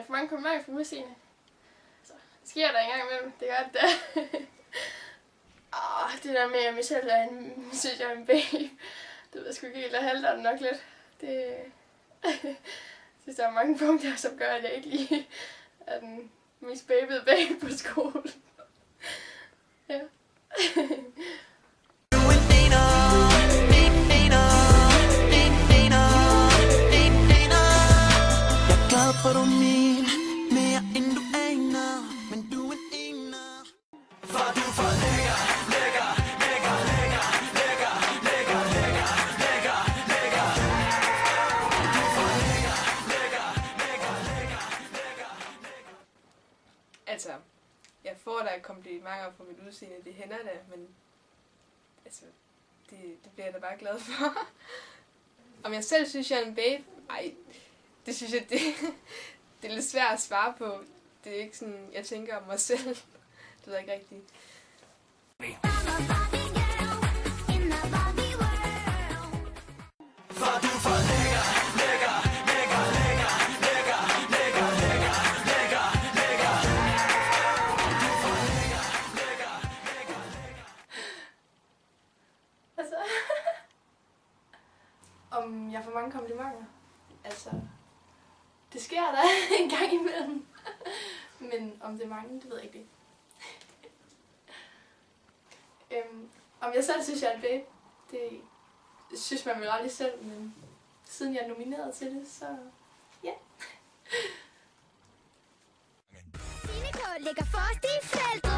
jeg får mange komplimenter fra udseende. Så det sker der engang imellem, det gør det der. Det der med, at mig selv er synes jeg er en babe. Det ved jeg sgu ikke helt, der halter den nok lidt. Det synes der er mange punkter, som gør, at jeg ikke lige er den mest babede babe på skolen. Ja. Altså, jeg får da komplimenter på mit udseende, det hænder da, men altså, det bliver jeg da bare glad for. Om jeg selv synes, jeg er en babe? Ej, det synes jeg, det er lidt svært at svare på. Det er ikke sådan, jeg tænker om mig selv. Det ved jeg ikke rigtigt. Altså, om jeg får mange komplimenter? Altså, det sker der en gang imellem. Men om det er mange, det ved jeg ikke. Om jeg selv synes, jeg er en babe, det synes man vel aldrig selv, men siden jeg er nomineret til det, så ja. Ligger først i feltet.